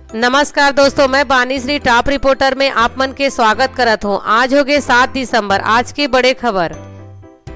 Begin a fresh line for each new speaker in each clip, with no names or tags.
नमस्कार दोस्तों, मैं बानीश्री टॉप रिपोर्टर में आप मन के स्वागत करत हूँ। आज हो गए 7 दिसंबर। आज के बड़े खबर।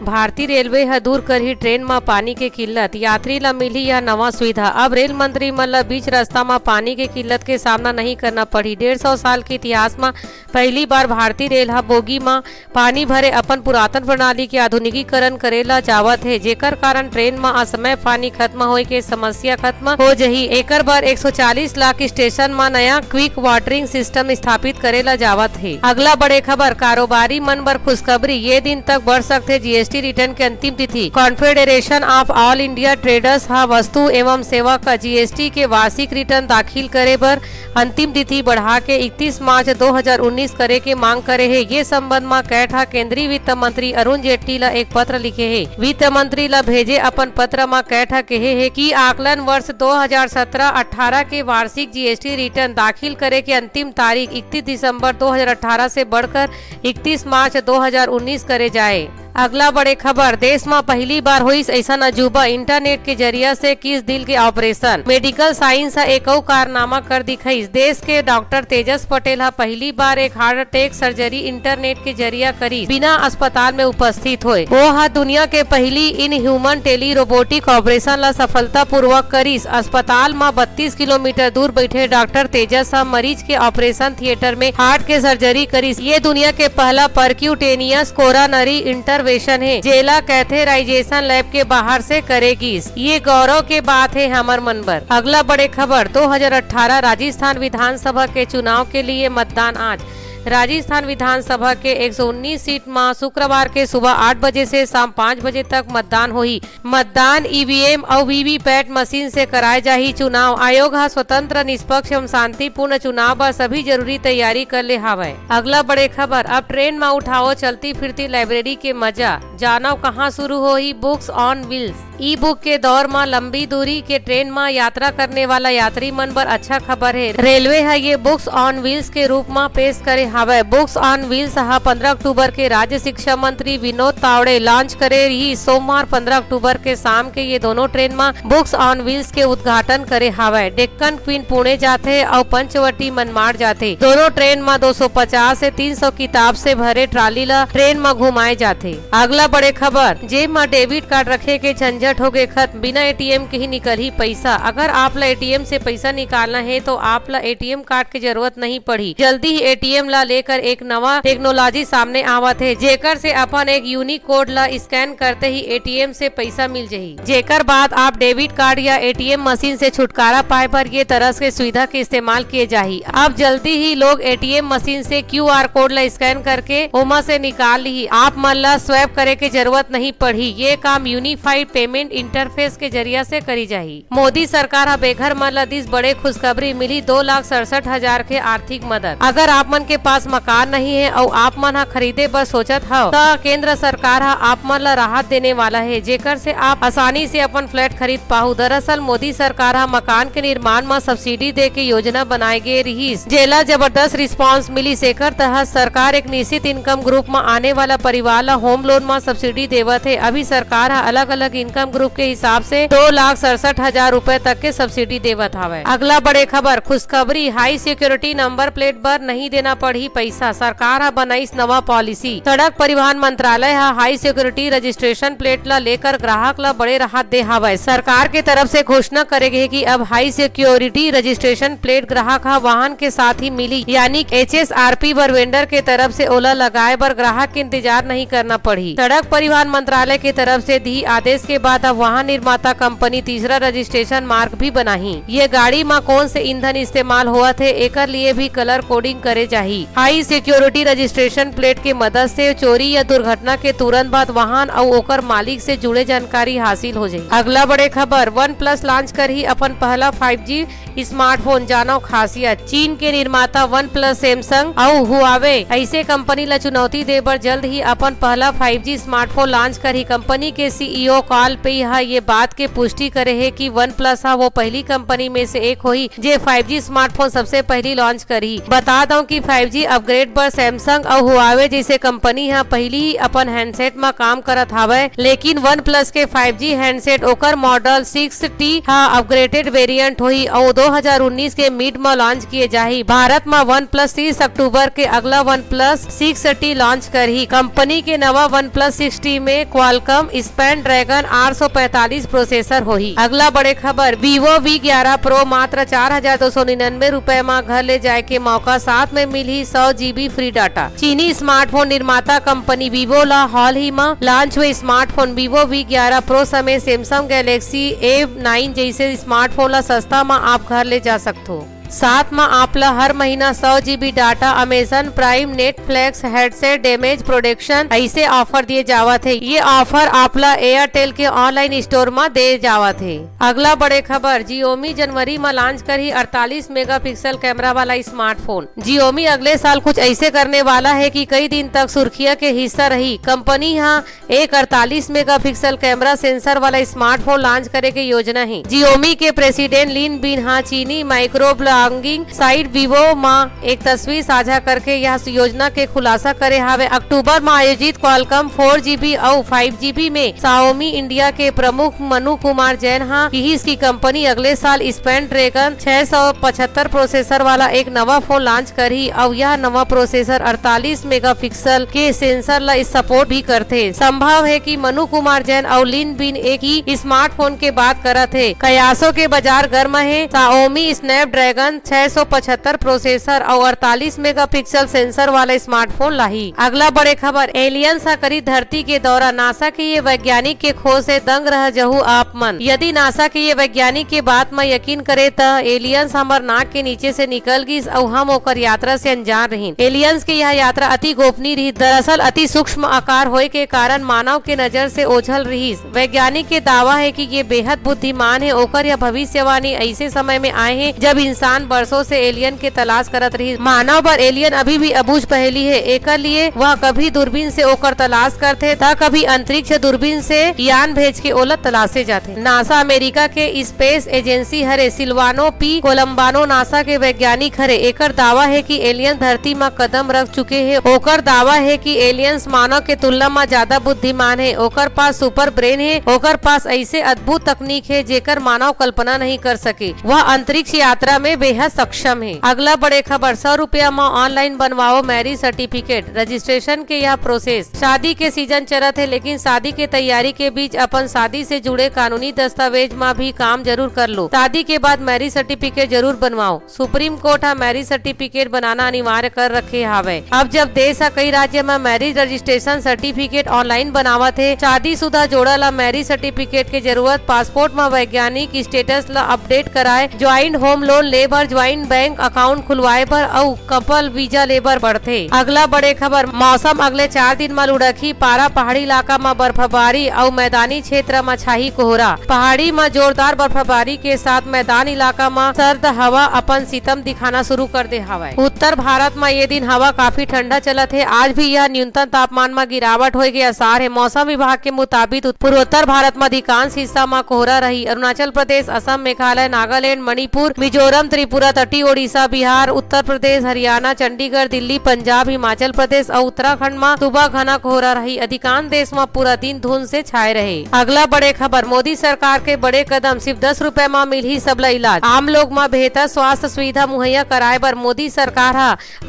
भारतीय रेलवे ह दूर करही ट्रेन में पानी के किल्लत, यात्री ला मिली यह नवा सुविधा। अब रेल मंत्री मन ला बीच रास्ता में पानी के किल्लत के सामना नहीं करना पड़ी। 150 साल के इतिहास में पहली बार भारतीय रेल ह बोगी में पानी भरे अपन पुरातन प्रणाली के आधुनिकीकरण करेला जावत है, जेकर कारण ट्रेन में असमय पानी खत्म होए के समस्या खत्म हो जही। एकर बर 140 लाख स्टेशन में नया क्विक वाटरिंग सिस्टम स्थापित करेला जावत है। अगला बड़े खबर। कारोबारी मन बर खुशखबरी, ये दिन तक बढ़ सकते जीएसटी रिटर्न की अंतिम तिथि। Confederation of all India traders हा वस्तु एवं सेवा का जीएसटी के वार्षिक रिटर्न दाखिल करे पर अंतिम तिथि बढ़ा के 31 मार्च 2019 करे के मांग करे है। ये संबंध में कैठा केंद्रीय वित्त मंत्री अरुण जेटली ला एक पत्र लिखे है। वित्त मंत्री ला भेजे अपन पत्र में कैठा कहे है कि आकलन वर्ष 2017-18 के वार्षिक जीएसटी रिटर्न दाखिल करे के अंतिम तारीख 31 दिसंबर 2018 से बढ़कर 31 मार्च 2019 करे जाए। अगला बड़े खबर। देश में पहली बार हुई ऐसा अजूबा, इंटरनेट के जरिया से किस दिल के ऑपरेशन। मेडिकल साइंस एक कारनामा कर दिखाई। देश के डॉक्टर तेजस पटेल पहली बार एक हार्ट अटैक सर्जरी इंटरनेट के जरिया करी, बिना अस्पताल में उपस्थित हुए। वो दुनिया के पहली in human telerobotic operation ला सफलता पूर्वक करीस। अस्पताल में 32 किलोमीटर दूर बैठे डॉक्टर तेजस मरीज के ऑपरेशन थिएटर में हार्ट के सर्जरी करीस। ये दुनिया के पहला परक्यूटेनियस कोरोनरी इंटरवेंशन है, जेला कैथेराइजेशन लैब के बाहर से करेगी। ये गौरव के बात है हमर मन पर। अगला बड़े खबर। 2018 राजस्थान विधानसभा के चुनाव के लिए मतदान आज। राजस्थान विधानसभा के 119 सीट में शुक्रवार के सुबह 8 बजे से शाम 5 बजे तक मतदान होही। मतदान ईवीएम और वीवीपैट मशीन से कराए जाही। चुनाव आयोग स्वतंत्र, निष्पक्ष एवं शांतिपूर्ण चुनाव पर सभी जरूरी तैयारी कर ले हावय। अगला बड़े खबर। अब ट्रेन में उठाओ चलती फिरती लाइब्रेरी के मजा, जानो कहाँ शुरू होही books on wheels. E book के दौर में लंबी दूरी के ट्रेन में यात्रा करने वाला यात्री मन पर अच्छा खबर है। रेलवे है ये बुक्स ऑन व्हील्स के रूप में पेश करे हवे। बुक्स ऑन व्हील्स 15 अक्टूबर के राज्य शिक्षा मंत्री विनोद तावड़े लॉन्च करे रही। सोमवार 15 अक्टूबर के शाम के ये दोनों ट्रेन में बुक्स ऑन व्हील्स के उद्घाटन करे हवे। डेक्कन क्वीन पुणे जाते और पंचवटी मनमाड़ जाते। दोनों ट्रेन में 250 से 300 किताब से भरे ट्राली ला ट्रेन में घुमाए जाते। अगला बड़े खबर। जेब में डेबिट कार्ड रखे के झंझट हो गए खत्म, बिना एटीएम के ही निकल ही पैसा। अगर आप ला एटीएम से पैसा निकालना है तो आप ला एटीएम कार्ड की जरूरत नहीं पड़ी। जल्दी ही एटीएम ला लेकर एक नवा टेक्नोलॉजी सामने आवत है, जेकर से अपन एक यूनिक कोड ला स्कैन करते ही एटीएम से पैसा मिल जाही। जेकर बाद आप डेबिट कार्ड या एटीएम मशीन से छुटकारा पाए पर ये तरह के सुविधा के इस्तेमाल किए जाही। अब जल्दी ही लोग एटीएम मशीन से क्यूआर कोड ला स्कैन करके ओमा से निकाल ली। आप मन ला स्वैप करे के जरूरत नहीं पड़ी। ये काम यूनिफाइड पेमेंट इंटरफेस के जरिया से करी जाही। मोदी सरकार बेघर मन ला दिस बड़े खुशखबरी मिली। 2,67,000 के आर्थिक मदद। अगर आप मन के पास मकान नहीं है और आप मन खरीदे पर सोचत हो तो केंद्र सरकार आप मन ला राहत देने वाला है, जेकर से आप आसानी से अपन फ्लैट खरीद पाओ। दरअसल मोदी सरकार मकान के निर्माण में सब्सिडी दे के योजना बनाए गए रही, जेला जबरदस्त रिस्पांस मिली। सेकर तहत सरकार एक निश्चित इनकम ग्रुप में आने वाला परिवार ला होम लोन में सब्सिडी देवत है। अभी सरकार अलग अलग इनकम ग्रुप के हिसाब से 2,67,000 रूपए तक के सब्सिडी देवत हवे। अगला बड़े खबर। खुशखबरी। हाई सिक्योरिटी नंबर प्लेट पर नहीं देना पड़ी पैसा, सरकार बनाई नवा पॉलिसी। सड़क परिवहन मंत्रालय हाई सिक्योरिटी रजिस्ट्रेशन प्लेट ला लेकर ग्राहक ला बड़े राहत दे हवे। सरकार के तरफ से घोषणा करेगी कि अब हाई सिक्योरिटी रजिस्ट्रेशन प्लेट ग्राहक वाहन के साथ ही मिली, यानी HSRP पर वेंडर के तरफ से ओला लगाए पर ग्राहक के इंतजार नहीं करना पड़ी। सड़क परिवहन मंत्रालय की तरफ से दी आदेश के बाद अब वाहन निर्माता कंपनी तीसरा रजिस्ट्रेशन मार्क भी बनाही। ये गाड़ी में कौन से ईंधन इस्तेमाल हुआ थे एकर लिए भी कलर कोडिंग करे जाही। हाई सिक्योरिटी रजिस्ट्रेशन प्लेट के मदद से चोरी या दुर्घटना के तुरंत बाद वाहन और ओकर मालिक से जुड़े जानकारी हासिल हो जाये। अगला बड़े खबर। OnePlus लॉन्च कर ही अपन पहला 5G स्मार्टफोन, जानो खासियत। चीन के निर्माता OnePlus, सैमसंग और हुआवे ऐसे कंपनी ला चुनौती दे बर जल्द ही अपन पहला 5G स्मार्टफोन लॉन्च कर ही। कंपनी के CEO कॉल पे ये बात के पुष्टि करे है कि OnePlus वो पहली कंपनी में से एक हुई जे 5G स्मार्टफोन सबसे पहली लॉन्च करी। बता दो कि 5G अपग्रेड पर सैमसंग और हुआवे जैसे कंपनी पहली ही अपन हैंडसेट में काम करत हवे, लेकिन OnePlus के 5G हैंडसेट ओकर मॉडल 6T अपग्रेडेड वेरिएंट हुई और 2019 के मिड में लॉन्च किए जाही। भारत में OnePlus 30 अक्टूबर के अगला OnePlus 6T लॉन्च करही। कंपनी के नवा OnePlus 6T में क्वालकॉम स्नैपड्रैगन 845 प्रोसेसर होही। अगला बड़े खबर, Vivo V11 Pro मात्र 4,299 रुपए में घर ले जाए के मौका, साथ में मिली 100 GB फ्री डाटा। चीनी स्मार्टफोन निर्माता कंपनी Vivo ला हाल ही में लॉन्च हुए स्मार्टफोन Vivo V11 Pro समेत सैमसंग गैलेक्सी A9 जैसे स्मार्टफोन ला सस्ता में आप घर ले जा सकते हो। साथ में आपला हर महीना 100 GB data, Amazon prime, Netflix, headset, damage protection ऐसे ऑफर दिए जावत है। ये ऑफर आपला एयरटेल के ऑनलाइन स्टोर में दे जावत है। अगला बड़े खबर, Xiaomi जनवरी में लॉन्च करी 48 मेगापिक्सल कैमरा वाला स्मार्टफोन। Xiaomi अगले साल कुछ ऐसे करने वाला है कि कई दिन तक सुर्खिया के हिस्सा रही। कंपनी यहाँ एक 48 मेगापिक्सल कैमरा सेंसर वाला स्मार्टफोन लॉन्च करे के योजना है। Xiaomi के प्रेसिडेंट लिन बिन चीनी माइक्रो साइट Vivo में एक तस्वीर साझा करके यह योजना के खुलासा करे हावे। अक्टूबर में आयोजित क्वालकॉम 4GB और 5GB में Xiaomi इंडिया के प्रमुख मनु कुमार जैन की कंपनी अगले साल स्नैपड्रैगन 675 प्रोसेसर वाला एक नवा फोन लॉन्च करी और यह नवा प्रोसेसर 48 मेगापिक्सल के सेंसर ला सपोर्ट भी करते। संभव है कि मनु कुमार जैन और लिन बिन एक ही स्मार्टफोन के बात करत है। कयासों के बाजार गर्म है। Xiaomi स्नैपड्रैगन 675 प्रोसेसर और 48 मेगापिक्सल सेंसर वाला स्मार्टफोन लाही। अगला बड़े खबर, एलियंस करी धरती के दौरा, नासा के ये वैज्ञानिक के खोज से दंग रह जहू आप मन। यदि नासा के ये वैज्ञानिक के बात में यकीन करे त एलियंस हमार नाक के नीचे से निकल गई और हम ओकर यात्रा से अनजान रही। एलियंस के यह यात्रा अति गोपनीय रही। दरअसल अति सूक्ष्म आकार होए के कारण मानव के नजर से ओझल रही। वैज्ञानिक के दावा है कि ये बेहद बुद्धिमान है। ओकर यह भविष्यवाणी ऐसे समय में आए हैं जब इंसान बरसों से एलियन के तलाश करत रही। मानव पर एलियन अभी भी अबूझ पहेली है। एकर लिए वह कभी दूरबीन से ओकर तलाश करते था, कभी अंतरिक्ष दूरबीन से यान भेज के ओला तलाशे जाते। नासा अमेरिका के स्पेस एजेंसी हरे सिल्वानो पी कोलम्बानो नासा के वैज्ञानिक हरे। एकर दावा है कि एलियन धरती में कदम रख चुके हैं। ओकर दावा है कि एलियंस मानव के तुलना में ज्यादा बुद्धिमान है। ओकर पास सुपर ब्रेन है। ओकर पास ऐसे अद्भुत तकनीक है जेकर मानव कल्पना नहीं कर सके। वह अंतरिक्ष यात्रा में बेहद सक्षम है। अगला बड़े खबर, 100 रुपया में ऑनलाइन बनवाओ मैरिज सर्टिफिकेट। रजिस्ट्रेशन के यह प्रोसेस, शादी के सीजन चलत है लेकिन शादी के तैयारी के बीच अपन शादी से जुड़े कानूनी दस्तावेज में भी काम जरूर कर लो। शादी के बाद मैरिज सर्टिफिकेट जरूर बनवाओ। सुप्रीम कोर्ट मैरिज सर्टिफिकेट बनाना अनिवार्य कर रखे हावे। अब जब देश कई राज्य में मैरिज रजिस्ट्रेशन सर्टिफिकेट ऑनलाइन बनावत है, शादीशुदा जोड़ा ला मैरिज सर्टिफिकेट के जरूरत पासपोर्ट में वैज्ञानिक स्टेटस ला अपडेट कराए, joint home loan labour, joint bank account खुलवाए पर और कपल वीजा लेबर बढ़ते। अगला बड़े खबर, मौसम अगले 4 दिन में लुढ़की। पारा पहाड़ी इलाका में बर्फबारी और मैदानी क्षेत्र में छाही कोहरा। पहाड़ी में जोरदार बर्फबारी के साथ मैदान इलाका में सर्द हवा अपन सितम दिखाना शुरू कर दे हवा। उत्तर भारत में ये दिन हवा काफी ठंडा चलत है। आज भी यह न्यूनतम तापमान में गिरावट होए के आसार है। मौसम विभाग के मुताबिक पूर्वोत्तर भारत में अधिकांश हिस्सा में कोहरा रही। अरुणाचल प्रदेश, असम, मेघालय, नागालैंड, मणिपुर, मिजोरम, त्रिपुरा, तटीय ओडिशा, बिहार, उत्तर प्रदेश, हरियाणा, चंडीगढ़, दिल्ली, पंजाब, हिमाचल प्रदेश और उत्तराखंड में सुबह घना कोहरा रही। अधिकांश देश में पूरा दिन धुंध से छाए रहे। अगला बड़े खबर, मोदी सरकार के बड़े कदम, सिर्फ 10 रुपए में मिली सबला इलाज। आम लोग में बेहतर स्वास्थ्य सुविधा मुहैया कराए बर मोदी सरकार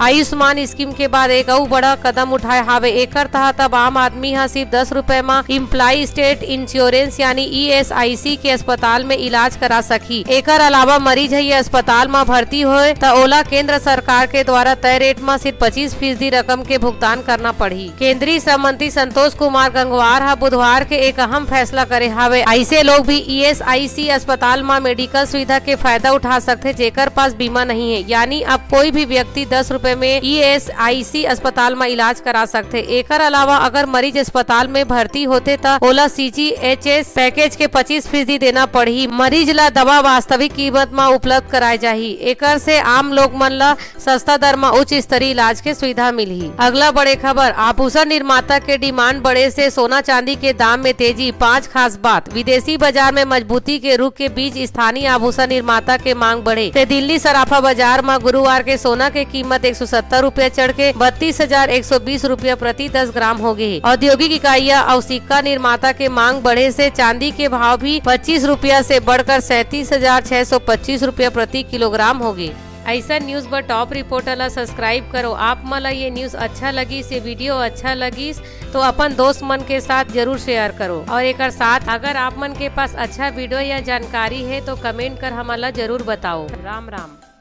आयुष्मान स्कीम के बाद एक और बड़ा कदम उठाए हावे। एकर तहत अब आम आदमी सिर्फ 10 रुपए में इम्प्लाई स्टेट इंश्योरेंस यानी ESIC के अस्पताल में इलाज करा सकी। एकर अलावा मरीज ये अस्पताल में भर्ती होए तो ओला केंद्र सरकार के द्वारा तय रेट में सिर्फ 25% रकम के भुगतान करना पड़ी। केंद्रीय श्रम मंत्री संतोष कुमार गंगवार बुधवार के एक अहम फैसला करे हावे। ऐसे लोग भी ESIC अस्पताल में मेडिकल सुविधा के फायदा उठा सकते जेकर पास बीमा नहीं है। यानी अब कोई भी व्यक्ति 10 रुपए में ESIC अस्पताल में इलाज करा सकते। एकर अलावा अगर मरीज अस्पताल में भर्ती होते तो ओला CGHS पैकेज के 25% देना पड़ी। मरीज ला दवा वास्तविक कीमत में उपलब्ध कराए जाए। जाही। एकर से आम लोग मन ला सस्ता दर में उच्च स्तरीय इलाज के सुविधा मिलही। अगला बड़े खबर, आभूषण निर्माता के डिमांड बढ़े से सोना चांदी के दाम में तेजी। 5 खास बात। विदेशी बाजार में मजबूती के रुख के बीच स्थानीय आभूषण निर्माता के मांग बढ़े ते दिल्ली सराफा बाजार में गुरुवार के सोना के कीमत 170 रुपया चढ़ के 32,120 रुपया प्रति 10 ग्राम हो गए। औद्योगिक इकाइयां और सिक्का निर्माता के मांग बढ़े से चांदी के भाव भी 25 रुपया से बढ़कर 37,625 रुपया प्रति किलोग्राम हो गए। ऐसा न्यूज बर टॉप रिपोर्टर ला सब्सक्राइब करो। आप मला ये न्यूज अच्छा लगी से वीडियो अच्छा लगी तो अपन दोस्त मन के साथ जरूर शेयर करो। और एक साथ अगर आप मन के पास अच्छा वीडियो या जानकारी है तो कमेंट कर हमला जरूर बताओ। राम राम।